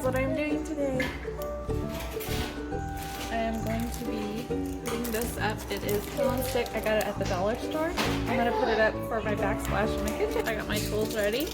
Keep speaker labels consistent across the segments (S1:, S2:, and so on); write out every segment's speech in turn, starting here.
S1: what I'm doing today. I am going to be putting this up. It is peel and stick. I got it at the dollar store. I'm gonna put it up for my backsplash in the kitchen. I got my tools ready.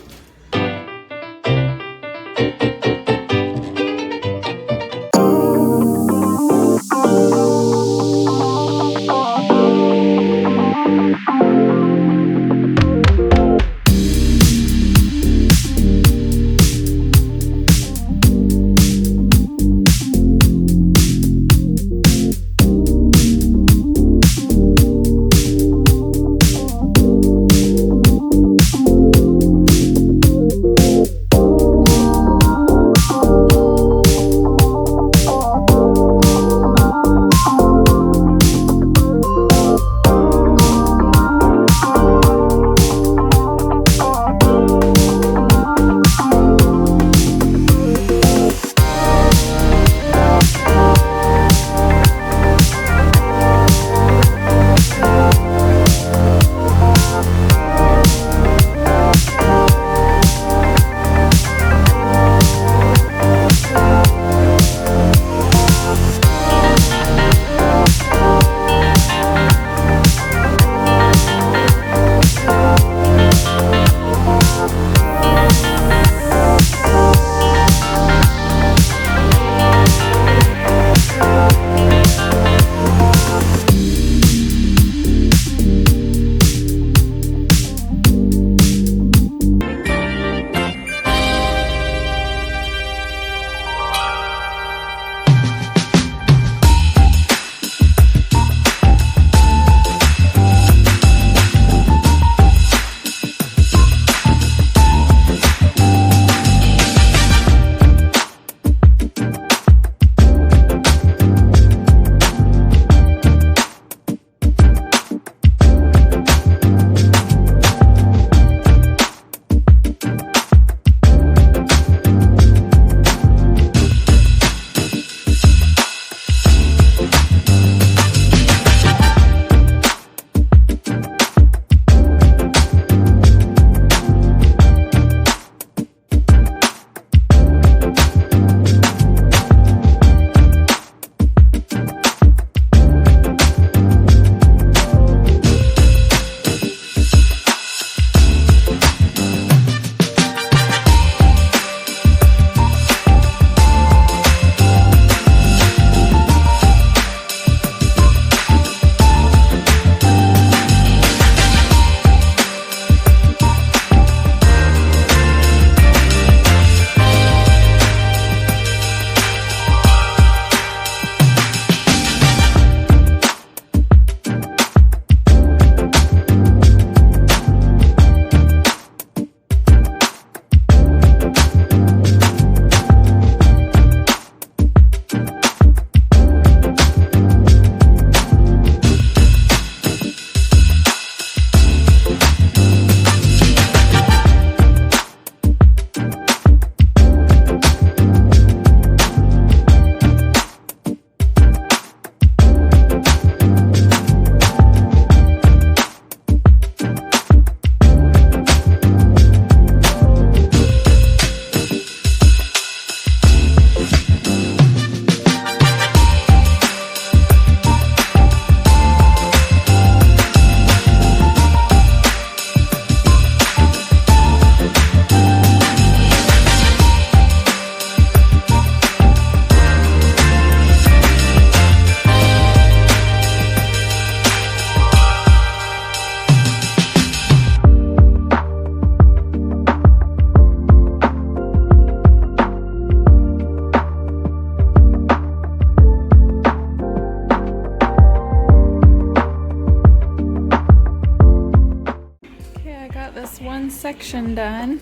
S1: Section done,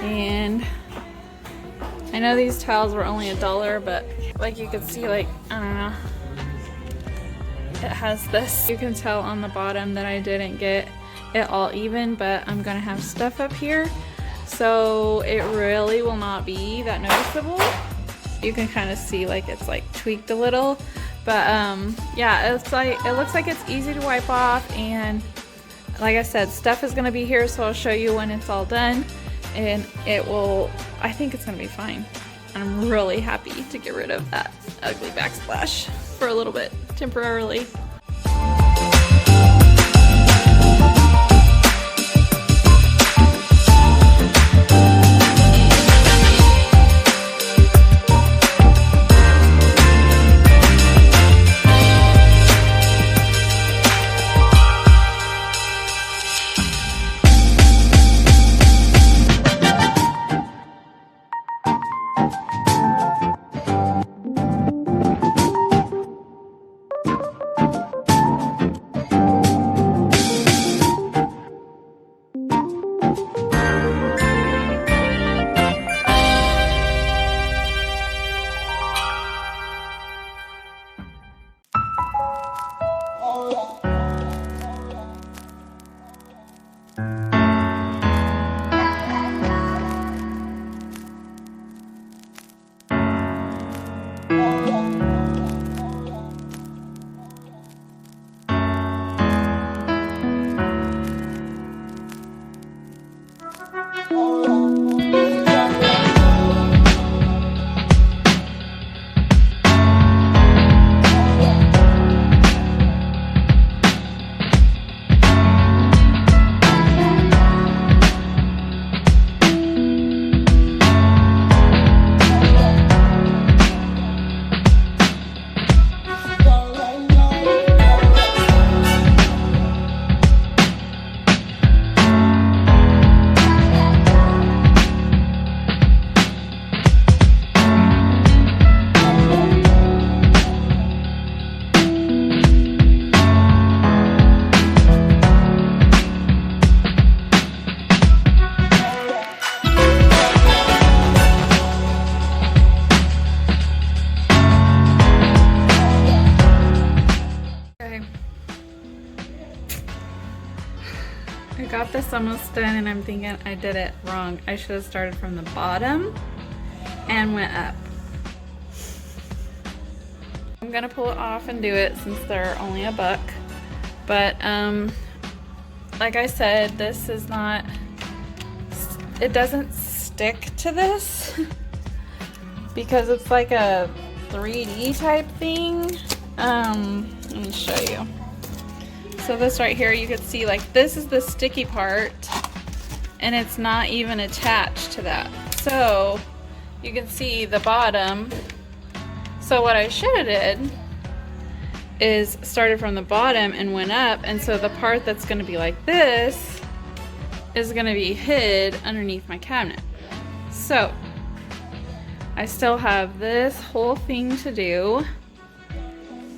S1: and I know these tiles were only $1, but like you can see, like, I don't know, it has this. You can tell on the bottom that I didn't get it all even, but I'm gonna have stuff up here, so it really will not be that noticeable. You can kind of see like it's like tweaked a little, but yeah, it's like, it looks like it's easy to wipe off, and like I said, stuff is gonna be here, so I'll show you when it's all done. and it will, I think it's gonna be fine. I'm really happy to get rid of that ugly backsplash for a little bit, temporarily. I got this almost done and I'm thinking I did it wrong. I should have started from the bottom and went up. I'm gonna pull it off and do it since they're only $1. But like I said, this is not, it doesn't stick to this because it's like a 3D type thing. Let me show you. So this right here, you can see like this is the sticky part and it's not even attached to that. So you can see the bottom. So what I should have did is started from the bottom and went up, and so the part that's going to be like this is going to be hid underneath my cabinet. So I still have this whole thing to do,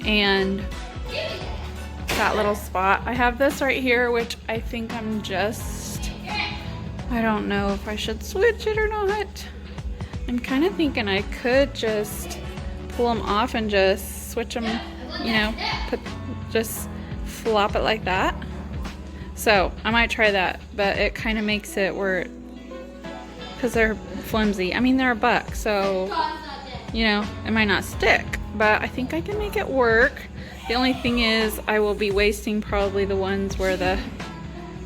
S1: and that little spot. I have this right here, which I think I'm just, I don't know if I should switch it or not. I'm kind of thinking I could just pull them off and just switch them, you know, just flop it like that. So I might try that, but it kind of makes it where, because they're flimsy. I mean, they're $1, so, you know, it might not stick, but I think I can make it work. The only thing is I will be wasting probably the ones where the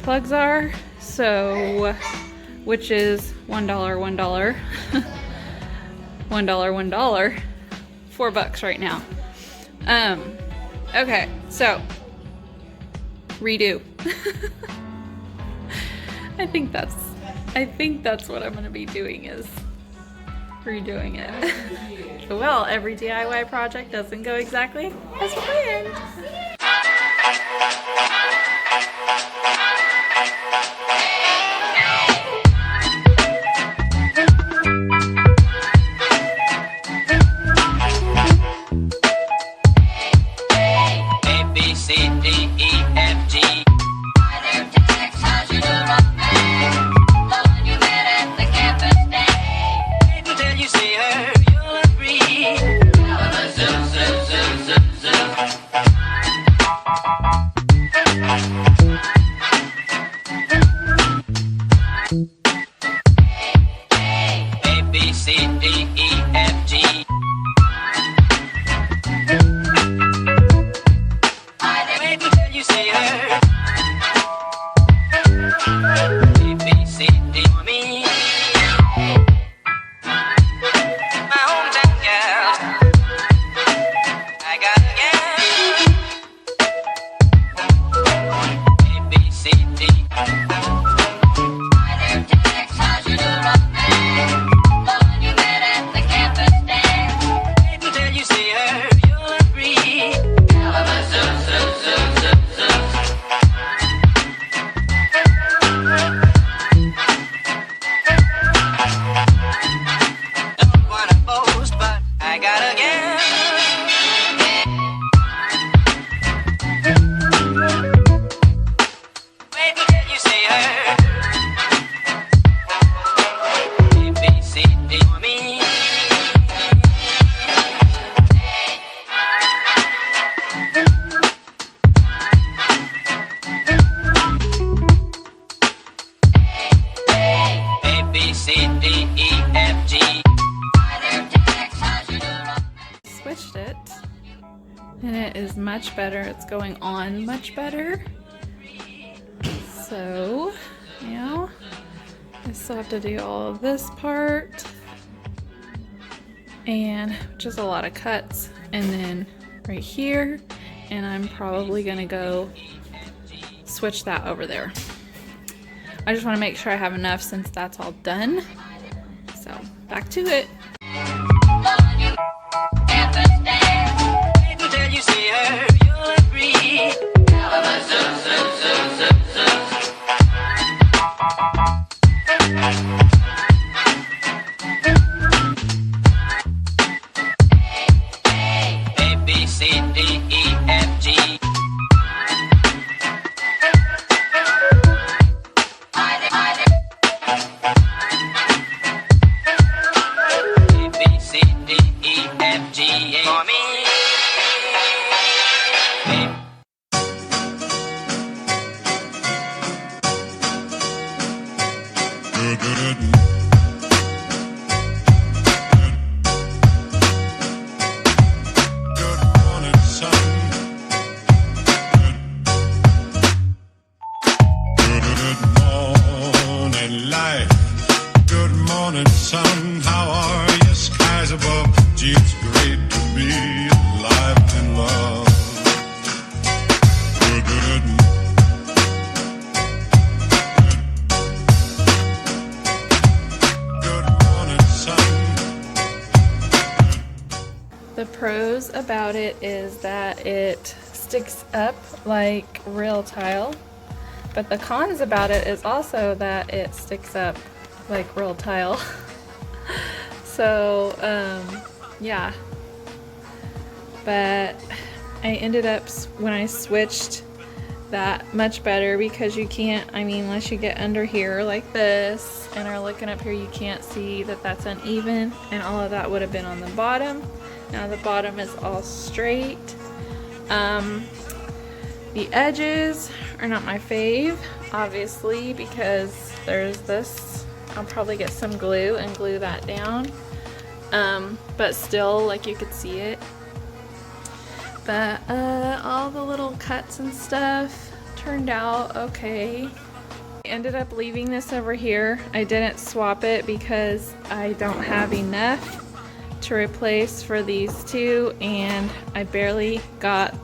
S1: plugs are, so, which is $1, $1, $1, $4 right now. Okay, so redo. I think that's what I'm gonna be doing, is redoing it. Well, every DIY project doesn't go exactly as planned.
S2: Me
S1: and it is much better. It's going on much better. So now I still have to do all of this part, and which is a lot of cuts, and then right here, and I'm probably gonna go switch that over there. I just want to make sure I have enough since that's all done. So back to it. The pros about it is that it sticks up like real tile, but the cons about it is also that it sticks up like real tile. So yeah, but I ended up, when I switched, that much better, because you can't, I mean, unless you get under here like this and are looking up here, you can't see that that's uneven, and all of that would have been on the bottom. Now the bottom is all straight. The edges are not my fave, obviously, because there's this. I'll probably get some glue and glue that down. But still, like, you could see it. But all the little cuts and stuff turned out okay. I ended up leaving this over here. I didn't swap it because I don't have enough to replace for these two, and I barely got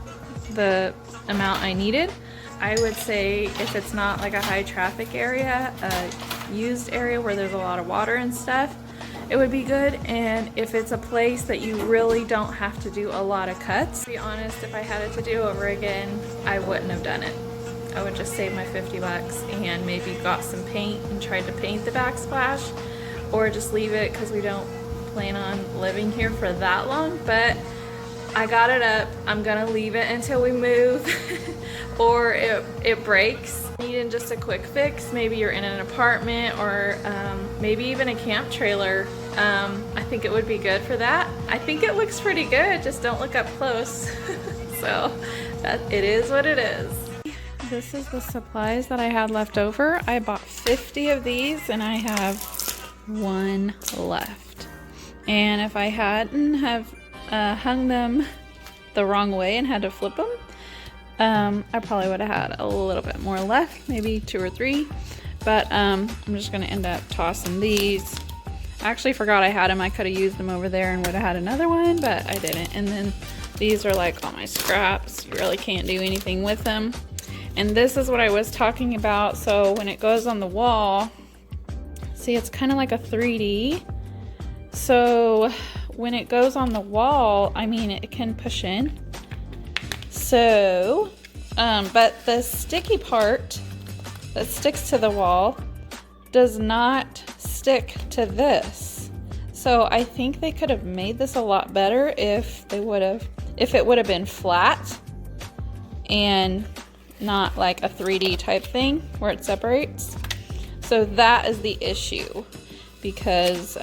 S1: the amount I needed. I would say if it's not like a high traffic area, a used area where there's a lot of water and stuff, it would be good. And if it's a place that you really don't have to do a lot of cuts, to be honest, if I had it to do over again, I wouldn't have done it. I would just save my 50 bucks and maybe got some paint and tried to paint the backsplash, or just leave it because we don't plan on living here for that long. But I got it up. I'm gonna leave it until we move or it breaks. Needing just a quick fix. Maybe you're in an apartment, or maybe even a camp trailer. I think it would be good for that. I think it looks pretty good, just don't look up close. So it is what it is. This is the supplies that I had left over. I bought 50 of these and I have one left. And if I hadn't have hung them the wrong way and had to flip them, I probably would have had a little bit more left, maybe 2 or 3. But I'm just gonna end up tossing these. I actually forgot I had them. I could have used them over there and would have had another one, but I didn't. And then these are like all my scraps. You really can't do anything with them. And this is what I was talking about. So when it goes on the wall, see, it's kind of like a 3D. So when it goes on the wall, I mean, it can push in. So, but the sticky part that sticks to the wall does not stick to this. So I think they could have made this a lot better if it would have been flat and not like a 3D type thing where it separates. So that is the issue, because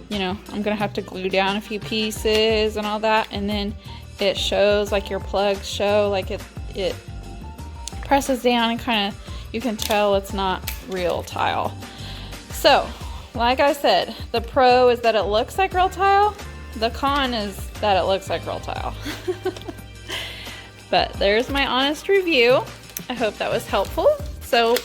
S1: you know, I'm gonna have to glue down a few pieces and all that, and then it shows, like, your plugs show, like it presses down and kind of, you can tell it's not real tile. So like I said, the pro is that it looks like real tile. The con is that it looks like real tile. But there's my honest review. I hope that was helpful. So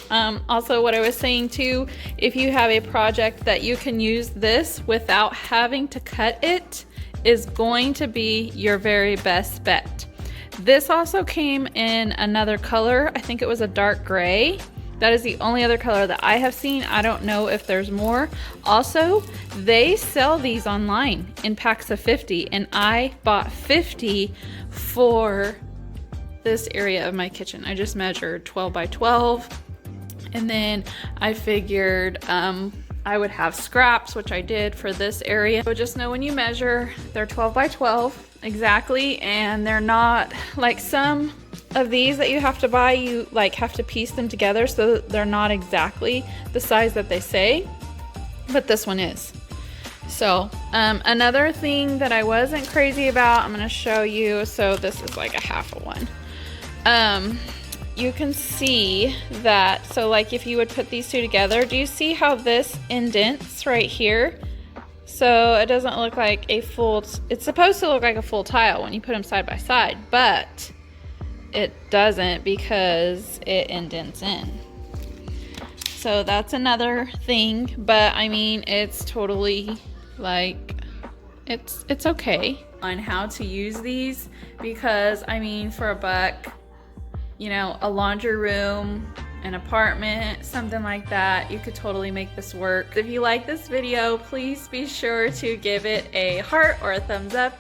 S1: also what I was saying too, if you have a project that you can use this without having to cut it, is going to be your very best bet. This also came in another color. I think it was a dark gray. That is the only other color that I have seen. I don't know if there's more. Also, they sell these online in packs of 50, and I bought 50 for this area of my kitchen. I just measured 12 by 12, and then I figured I would have scraps, which I did for this area. So just know when you measure, they're 12 by 12 exactly, and they're not like some of these that you have to buy, you like have to piece them together, so they're not exactly the size that they say, but this one is. So another thing that I wasn't crazy about, I'm gonna show you. So this is like a half of one. You can see that, so like if you would put these two together, do you see how this indents right here? So it doesn't look like a full, it's supposed to look like a full tile when you put them side by side, but it doesn't because it indents in. So that's another thing, but I mean, it's totally like, it's okay on how to use these, because I mean, for $1, you know, a laundry room, an apartment, something like that, you could totally make this work. If you like this video, please be sure to give it a heart or a thumbs up.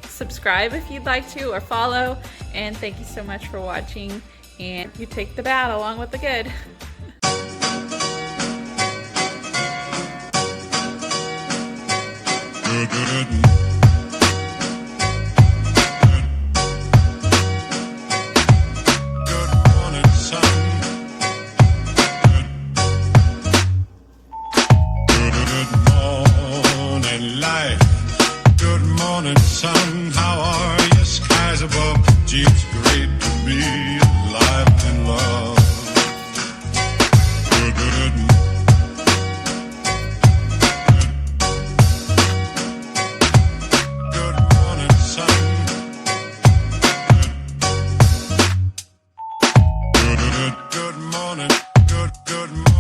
S1: Subscribe if you'd like to, or follow. And thank you so much for watching. And you take the bad along with the good.